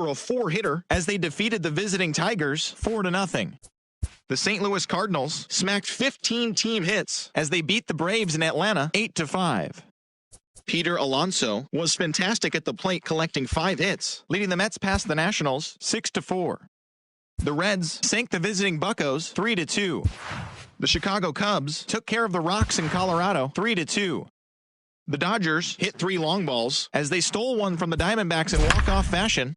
for a 4-hitter as they defeated the visiting Tigers 4-0. The St. Louis Cardinals smacked 15 team hits as they beat the Braves in Atlanta 8-5. Peter Alonso was fantastic at the plate, collecting 5 hits, leading the Mets past the Nationals 6-4. The Reds sank the visiting Buccos 3-2. The Chicago Cubs took care of the Rocks in Colorado 3-2. The Dodgers hit 3 long balls as they stole one from the Diamondbacks in walk-off fashion.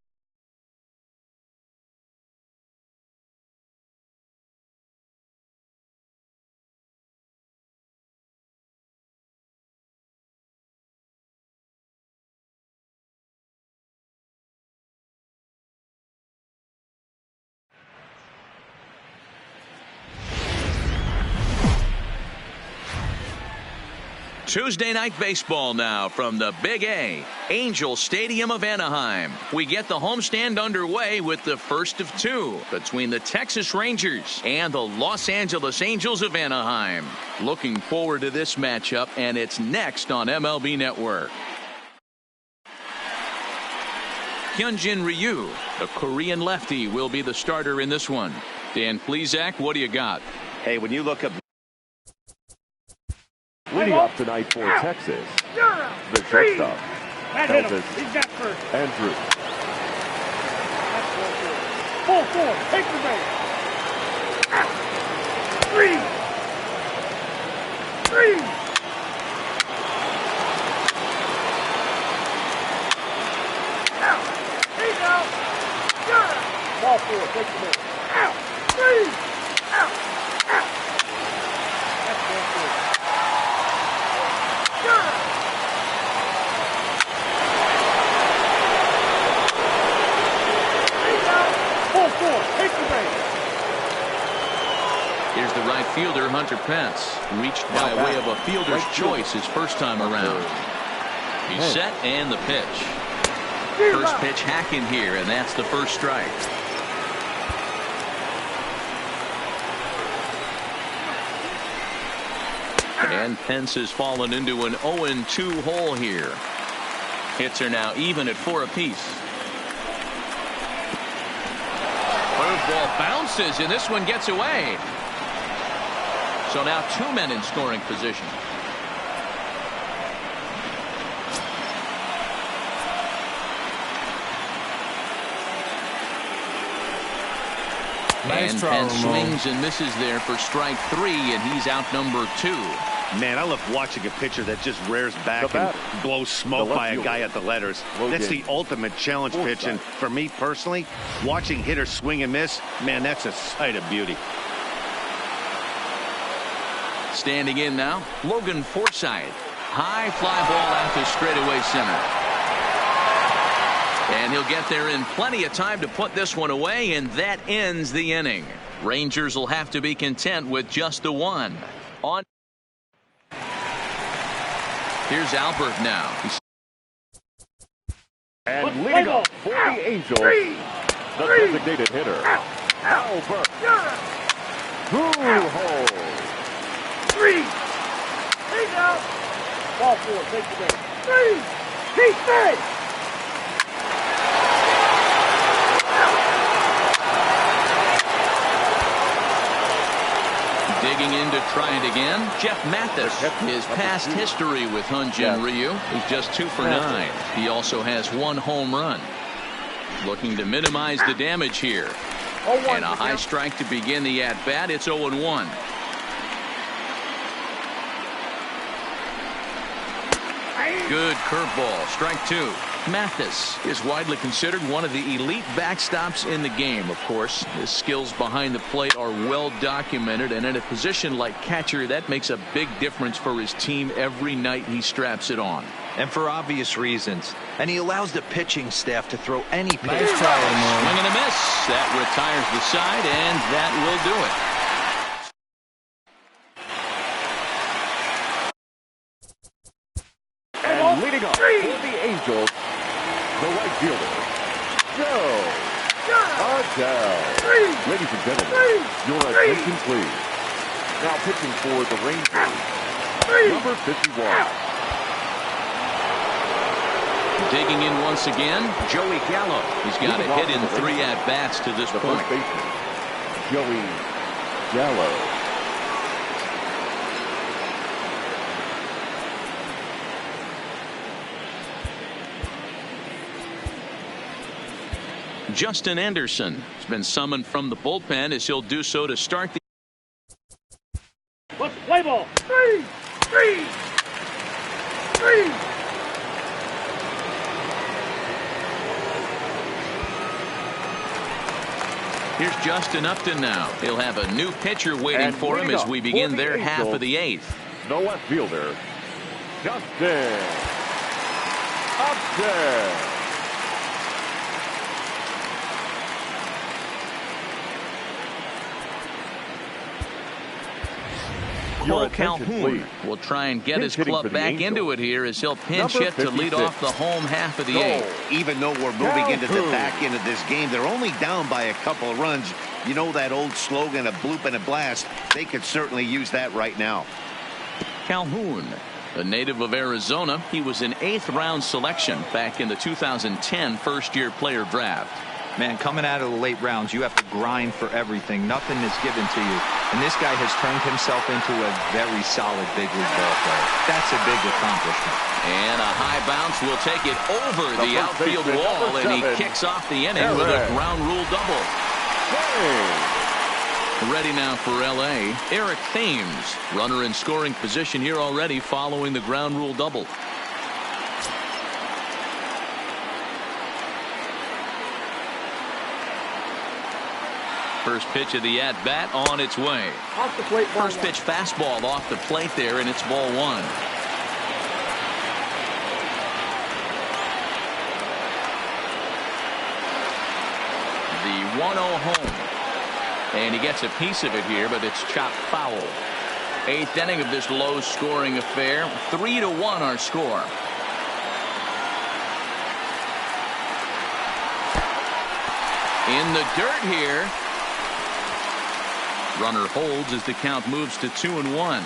Tuesday night baseball now from the Big A, Angel Stadium of Anaheim. We get the homestand underway with the first of 2 between the Texas Rangers and the Los Angeles Angels of Anaheim. Looking forward to this matchup, and it's next on MLB Network. Hyunjin Ryu, the Korean lefty, will be the starter in this one. Dan Plesac, what do you got? Hey, when you look up leading up tonight for Texas, the shortstop, Elvis Andrus. Full force, take the base. 3. Out. He's out. Ball 4, take the base. Out. 3. Out. That's ball 4. Here's the right fielder, Hunter Pence. Reached by way of a fielder's choice his first time around. He's set, and the pitch. First pitch hacking here, and that's the first strike. And Pence has fallen into an 0-2 hole here. Hits are now even at 4 apiece. Curveball bounces, and this one gets away. So now 2 men in scoring position. Nice and Pence swings and misses there for strike 3, and he's out number 2. Man, I love watching a pitcher that just rears back and blows smoke by a guy at the letters. That's the ultimate challenge pitch, and for me personally, watching hitters swing and miss, man, that's a sight of beauty. Standing in now, Logan Forsythe. High fly ball out to straightaway center. And he'll get there in plenty of time to put this one away, and that ends the inning. Rangers will have to be content with just the 1. On. Here's Albert now. And leading up for the Angels, the designated hitter, Albert Pujols. 3. He's out. Ball 4, take the base. 3. He's dead. Digging in to try it again, Jeff Mathis. His past history with Hyunjin Ryu is just 2 for 9. He also has 1 home run. Looking to minimize the damage here. And a high strike to begin the at-bat. It's 0-1. Good curveball, strike 2. Mathis is widely considered one of the elite backstops in the game. Of course, his skills behind the plate are well documented, and in a position like catcher, that makes a big difference for his team every night he straps it on. And for obvious reasons. And he allows the pitching staff to throw any pitch. Nice try, swing and a miss. That retires the side, and that will do it. And leading up for the Angels, the right fielder, Joe Adell. Ladies and gentlemen, your attention please. Now pitching for the Rangers, number 51. Digging in once again, Joey Gallo. He's got a hit in 3 at-bats to this point. Joey Gallo. Justin Anderson has been summoned from the bullpen as he'll do so to start the. Let's play ball. 3, 3, 3. Here's Justin Upton now. He'll have a new pitcher waiting for him as we begin their half of the 8th. The left fielder, Justin Upton. Cole Calhoun will try and get his club back into it here as he'll pinch hit to lead off the home half of the 8th. Even though we're moving into the back end of this game, they're only down by a couple of runs. You know that old slogan, a bloop and a blast. They could certainly use that right now. Calhoun, a native of Arizona, he was an 8th-round selection back in the 2010 first-year player draft. Man, coming out of the late rounds, you have to grind for everything. Nothing is given to you. And this guy has turned himself into a very solid big league ball player. That's a big accomplishment. And a high bounce will take it over the outfield wall, and he kicks off the inning with a ground rule double. Ready now for L.A., Eric Thames. Runner in scoring position here already following the ground rule double. First pitch of the at-bat on its way. Off the plate, First pitch fastball off the plate there, and it's ball 1. The 1-0 home. And he gets a piece of it here, but it's chopped foul. 8th inning of this low-scoring affair. 3-1 our score. In the dirt here. Runner holds as the count moves to 2-1.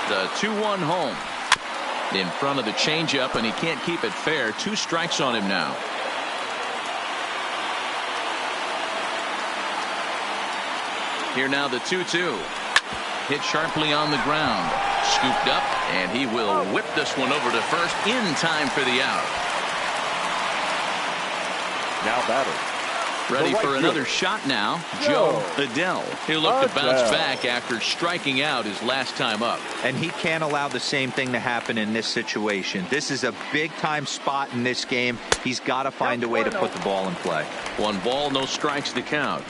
The 2-1 home. In front of the changeup, and he can't keep it fair. 2 strikes on him now. Here now the 2-2. Hit sharply on the ground. Scooped up, and he will whip this one over to first in time for the out. Now batter. Ready for another shot now. Joe Adell. He'll look to bounce back after striking out his last time up. And he can't allow the same thing to happen in this situation. This is a big-time spot in this game. He's got to find a way to put the ball in play. 1 ball, no strikes to count.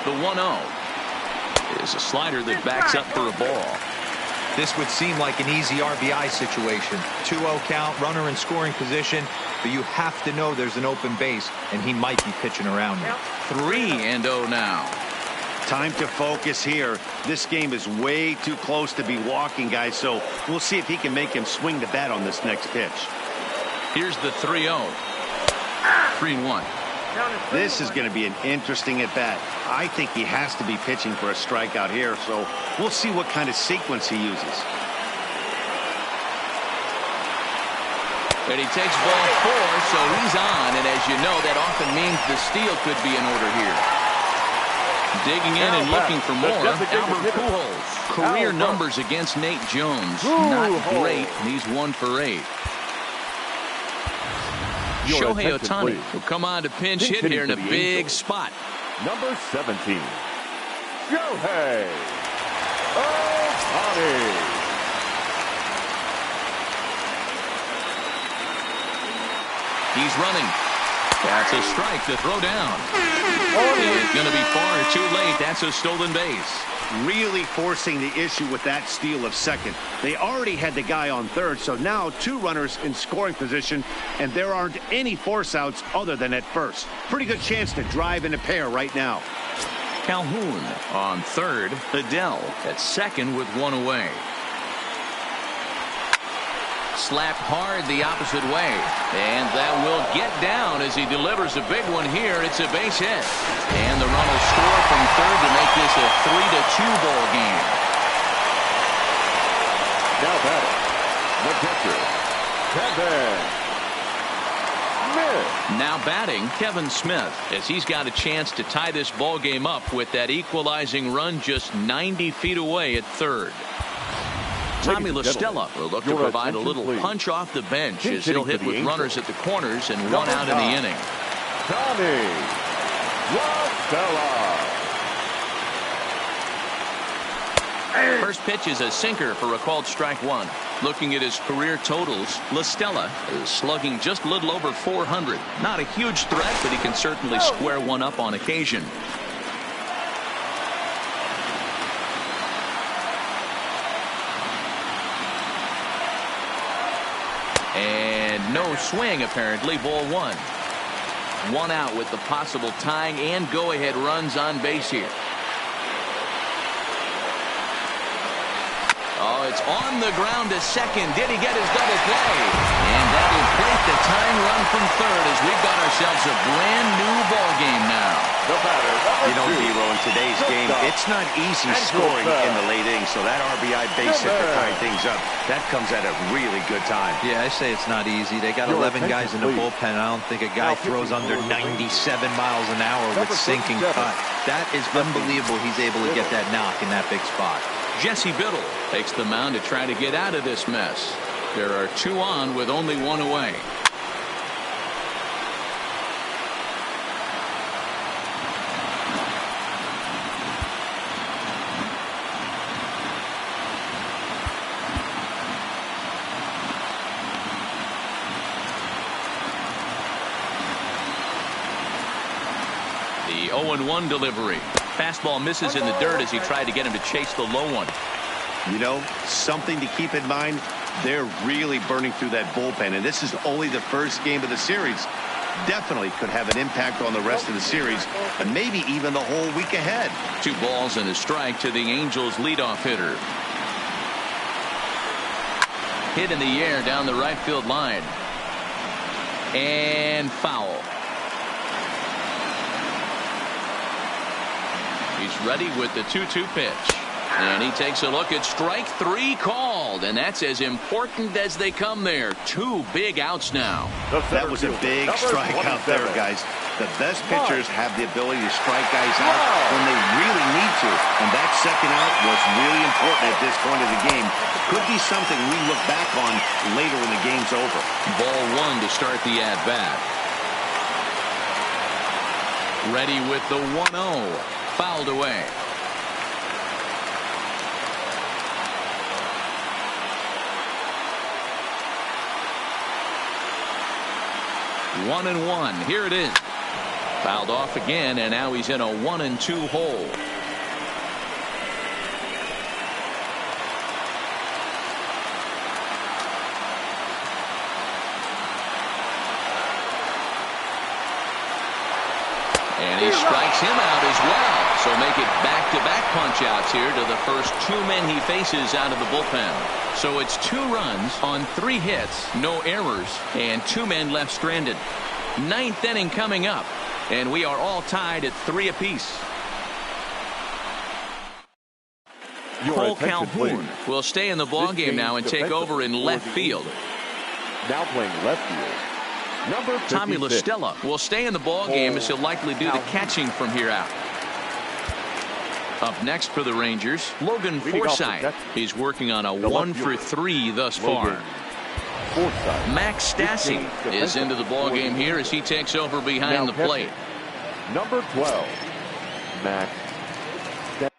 The 1-0 is a slider that backs up for a ball. This would seem like an easy RBI situation. 2-0 count, runner in scoring position, but you have to know there's an open base, and he might be pitching around you. 3-0 now. Time to focus here. This game is way too close to be walking, guys, so we'll see if he can make him swing the bat on this next pitch. Here's the 3-0. 3-1. This is going to be an interesting at bat. I think he has to be pitching for a strikeout here, so we'll see what kind of sequence he uses. And he takes ball 4, so he's on, and as you know, that often means the steal could be in order here. Digging in and looking for more, Albert Pujols. Career numbers against Nate Jones. Not great. He's 1 for 8. Shohei Ohtani will come on to pinch hit here in a big spot. Number 17, Shohei Ohtani. He's running. That's a strike to throw down. It's going to be far too late. That's a stolen base. Really forcing the issue with that steal of second. They already had the guy on third, so now 2 runners in scoring position, and there aren't any force outs other than at first. Pretty good chance to drive in a pair right now. Calhoun on third. Adell at second with 1 away. Slapped hard the opposite way. And that will get down as he delivers a big one here. It's a base hit. And the run will score from third to make this a 3-2 ball game. Now batting, the pitcher, Kevin Smith. Now batting, Kevin Smith, as he's got a chance to tie this ball game up with that equalizing run just 90 feet away at third. Tommy La Stella will look to provide a little punch off the bench as he'll hit with runners at the corners and one out in the inning. Tommy La Stella. First pitch is a sinker for a called strike one. Looking at his career totals, La Stella is slugging just a little over 400. Not a huge threat, but he can certainly square one up on occasion. And no swing, apparently. Ball one. One out with the possible tying and go-ahead runs on base here. Oh, it's on the ground to second. Did he get his double play? And that'll plate the tying run from third as we've got ourselves a brand new ball game now. The batter, You know, Dero, in today's game, it's not easy scoring in the late innings, so that RBI base hit to tie things up, that comes at a really good time. Yeah, I say it's not easy. They got 11 guys in the bullpen. I don't think a guy throws under 97 miles an hour with sinking cut. That is unbelievable. He's able to get that knock in that big spot. Jesse Biddle takes the mound to try to get out of this mess. There are two on with only one away. The 0-1 delivery. Fastball misses in the dirt as he tried to get him to chase the low one. You know, something to keep in mind, they're really burning through that bullpen, and this is only the first game of the series. Definitely could have an impact on the rest of the series, and maybe even the whole week ahead. 2 balls and a strike to the Angels leadoff hitter. Hit in the air down the right field line. And foul. He's ready with the 2-2 pitch. And he takes a look at strike 3 called. And that's as important as they come there. 2 big outs now. That was a big strike out there, guys. The best pitchers have the ability to strike guys out when they really need to. And that second out was really important at this point of the game. Could be something we look back on later when the game's over. Ball 1 to start the at-bat. Ready with the 1-0. Fouled away. One and one. Here it is. Fouled off again, and now he's in a 1-2 hole. And he strikes him out as well. So make it back-to-back punch-outs here to the first 2 men he faces out of the bullpen. So it's 2 runs on 3 hits, no errors, and 2 men left stranded. 9th inning coming up, and we are all tied at 3 apiece. Cole Calhoun will stay in the ballgame now and take over in left field. Now playing left field, number 56. Tommy La Stella will stay in the ballgame as he'll likely do the catching from here out. Up next for the Rangers, Logan Forsythe. He's working on a 1-for-3 thus far. Max Stassi is into the ballgame here as he takes over behind the plate. Number 12, Max Stassi.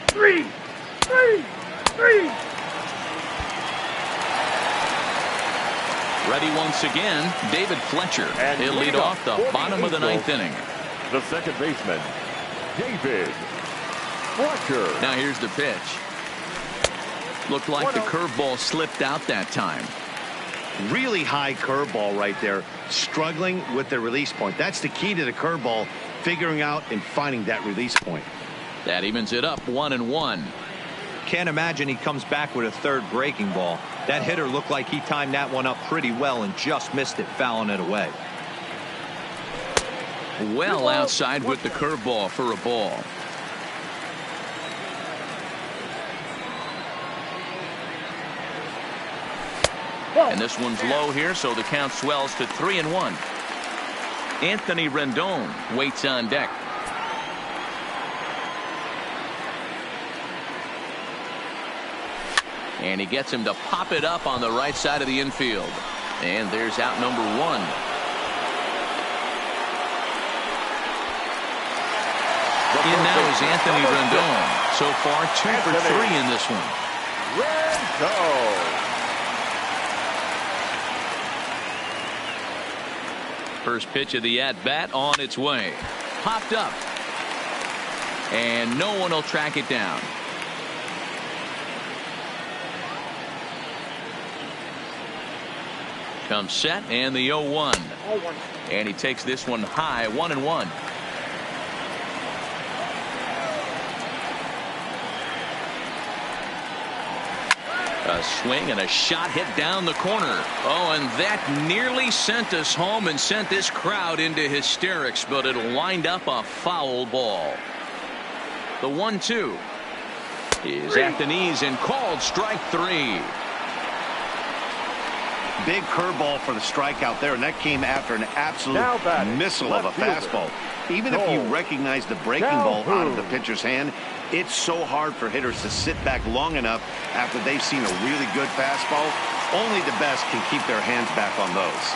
3. Ready once again, David Fletcher. He'll lead off the bottom of the 9th inning. The second baseman, David Fletcher. Now here's the pitch. Looked like the curveball slipped out that time. Really high curveball right there. Struggling with the release point. That's the key to the curveball, figuring out and finding that release point. That evens it up 1-1. Can't imagine he comes back with a third breaking ball. That hitter looked like he timed that one up pretty well and just missed it, fouling it away. Well outside with the curveball for a ball. And this one's low here, so the count swells to 3-1. Anthony Rendon waits on deck. And he gets him to pop it up on the right side of the infield. And there's out number one. In now is Anthony Rendon. So far, 2 for 3 in this one. Rendon. First pitch of the at-bat on its way. Popped up. And no one will track it down. Comes set and the 0-1. And he takes this one high, 1-1. A swing and a shot hit down the corner. Oh, and that nearly sent us home and sent this crowd into hysterics, but it'll wind up a foul ball. The 1-2 is at the knees and called strike 3. Big curveball for the strikeout there, and that came after an absolute missile of a fastball. Even if you recognize the breaking ball out of the pitcher's hand, it's so hard for hitters to sit back long enough after they've seen a really good fastball. Only the best can keep their hands back on those.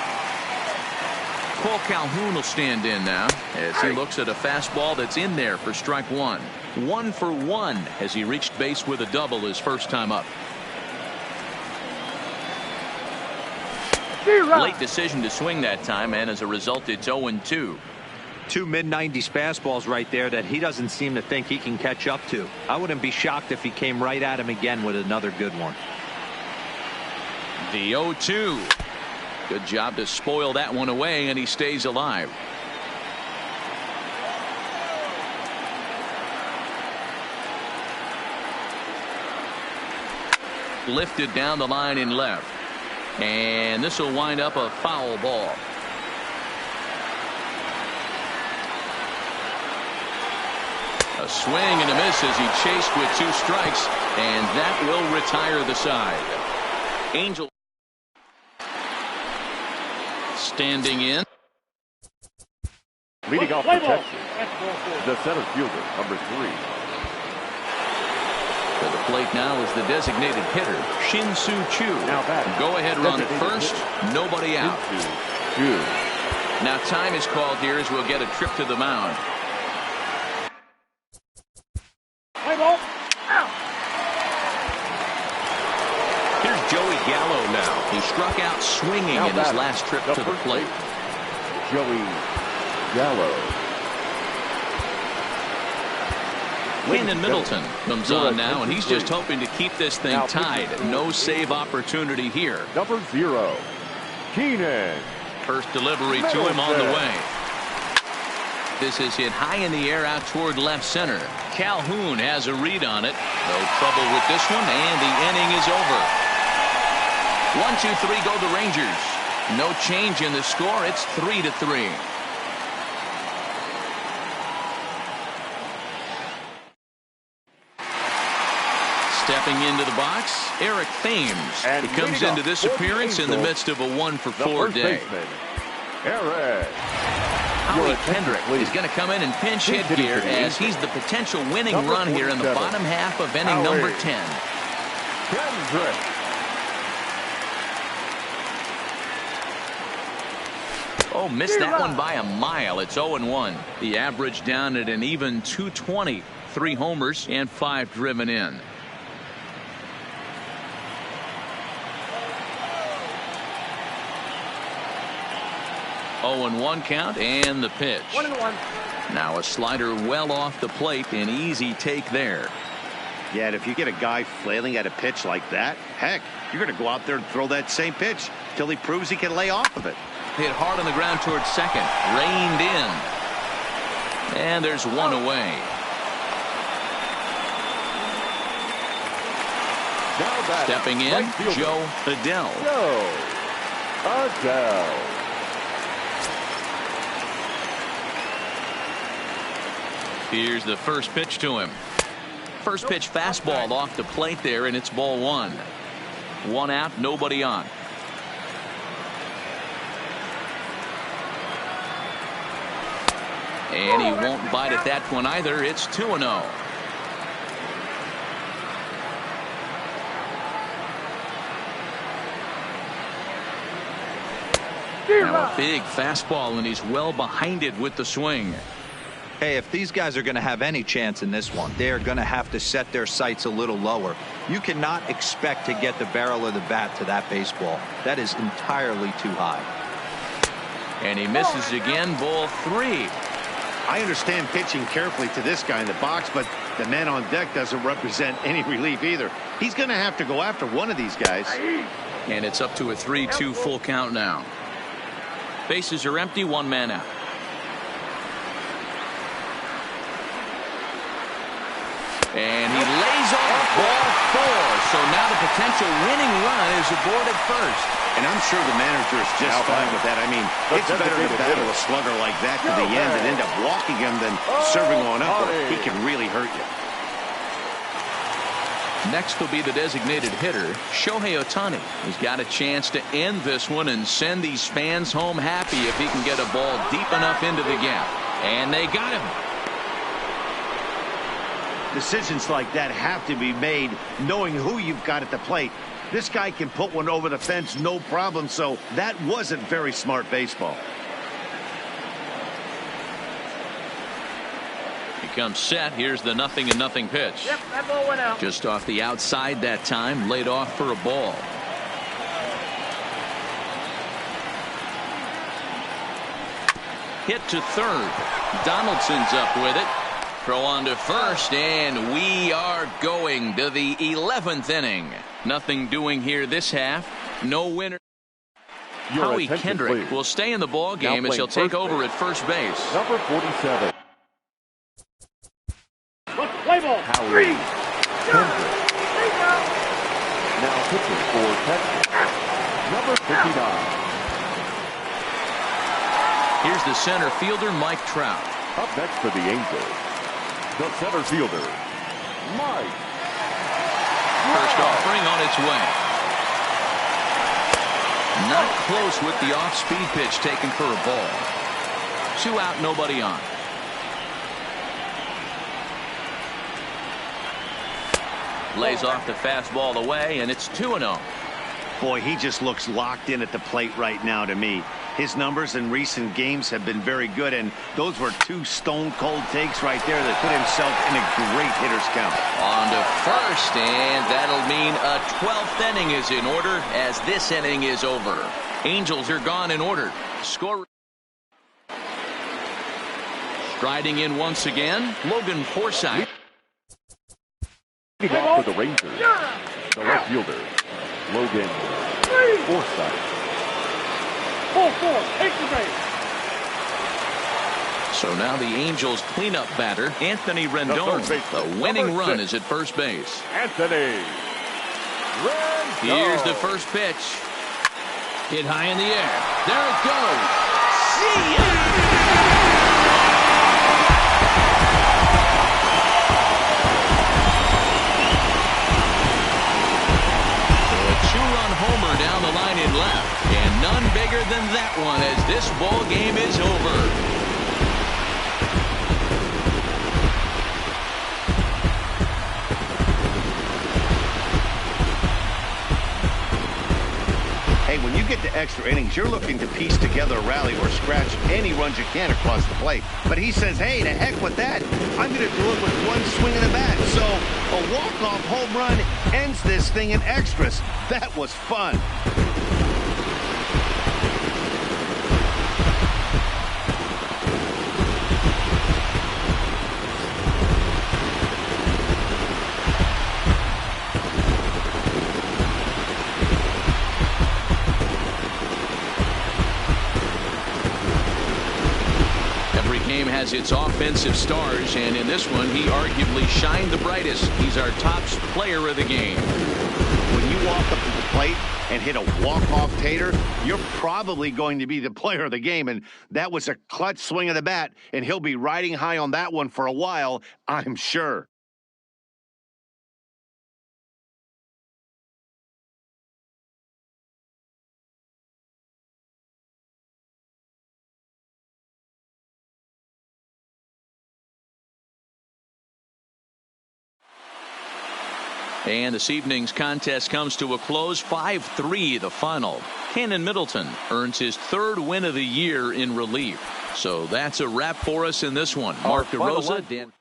Cole Calhoun will stand in now as he looks at a fastball that's in there for strike 1. 1 for 1 as he reached base with a double his first time up. Late decision to swing that time, and as a result it's 0-2. 2 mid-90s fastballs right there that he doesn't seem to think he can catch up to. I wouldn't be shocked if he came right at him again with another good one. The 0-2. Good job to spoil that one away, and he stays alive. Lifted down the line in left. And this will wind up a foul ball. A swing and a miss as he chased with 2 strikes, and that will retire the side. Angel standing in. Leading off for Texas, the center fielder, number 3. To the plate now is the designated hitter, Shin-Soo Choo. Go ahead run at first, nobody out. Now time is called here as we'll get a trip to the mound. Here's Joey Gallo now. He struck out swinging in his last trip to the plate. Joey Gallo. Keenan Middleton comes on now, and he's just hoping to keep this thing tied. No save opportunity here. Number 0, Keenan. First delivery to him on the way. This is hit high in the air out toward left center. Calhoun has a read on it. No trouble with this one, and the inning is over. 1-2-3 go the Rangers. No change in the score. It's 3-3. Stepping into the box, Eric Thames. And he comes into this appearance in the midst of a 1-for-4 day. Eric. Howie Kendrick is going to come in and pinch hit here as he's the potential winning run here in the bottom half of inning number 10. Kendrick. Oh, missed that one by a mile. It's 0-1. The average down at an even 220. 3 homers and 5 driven in. Oh, 0-1 count and the pitch. 1-1. Now a slider well off the plate. An easy take there. Yeah, and if you get a guy flailing at a pitch like that, heck, you're going to go out there and throw that same pitch till he proves he can lay off of it. Hit hard on the ground towards second. Reined in. And there's one away. Stepping in, Joe Adell. Joe Adell. Here's the first pitch to him. First pitch fastball off the plate there, and it's ball one. One out, nobody on. And he won't bite at that one either. It's 2-0. Now a big fastball, and he's well behind it with the swing. Hey, if these guys are going to have any chance in this one, they're going to have to set their sights a little lower. You cannot expect to get the barrel of the bat to that baseball. That is entirely too high. And he misses again, ball three. I understand pitching carefully to this guy in the box, but the man on deck doesn't represent any relief either. He's going to have to go after one of these guys. And it's up to a 3-2 full count now. Bases are empty, one man out. And he lays off ball four. So now the potential winning run is aboard at first. And I'm sure the manager is just fine with that. I mean, it's better to battle a slugger like that to the end and end up walking him than serving on up. He can really hurt you. Next will be the designated hitter, Shohei Ohtani. He's got a chance to end this one and send these fans home happy if he can get a ball deep enough into the gap. And they got him. Decisions like that have to be made knowing who you've got at the plate. This guy can put one over the fence no problem, so that wasn't very smart baseball. He comes set. Here's the 0-0 pitch. Yep, that ball went out. Just off the outside that time, laid off for a ball. Hit to third. Donaldson's up with it. Throw on to first, and we are going to the 11th inning. Nothing doing here this half. No winner. Howie Kendrick will stay in the ball game as he'll take over at first base. Number 47. Play ball. Howie Kendrick. Now pitching for Texas. Number 59. Here's the center fielder, Mike Trout. Up next for the Angels, the center fielder, Mike. First offering on its way. Not close with the off-speed pitch taken for a ball. 2 out, nobody on. Lays off the fastball away, and it's 2-0. Boy, he just looks locked in at the plate right now to me. His numbers in recent games have been very good, and those were 2 stone-cold takes right there that put himself in a great hitter's count. On to first, and that'll mean a 12th inning is in order as this inning is over. Angels are gone in order. Score. Striding in once again, Logan Forsythe. For the Rangers, the left fielder, Logan Forsythe. 4-4, take the base. So now the Angels cleanup batter, Anthony Rendon. The winning run is at first base. Anthony Rendon. Here's the first pitch. Hit high in the air. There it goes. See ya! Homer down the line in left, and none bigger than that one as this ball game is over. Hey, when you get to extra innings, you're looking to piece together a rally or scratch any runs you can across the plate. But he says, hey, to heck with that. I'm going to do it with one swing of the bat. So a walk-off home run ends this thing in extras. That was fun. Has its offensive stars, and in this one he arguably shined the brightest. He's our top player of the game. when you walk up to the plate and hit a walk-off tater, you're probably going to be the player of the game. And that was a clutch swing of the bat, and he'll be riding high on that one for a while, I'm sure. And this evening's contest comes to a close, 5-3 the final. Cannon Middleton earns his 3rd win of the year in relief. So that's a wrap for us in this one. Mark DeRosa, Dan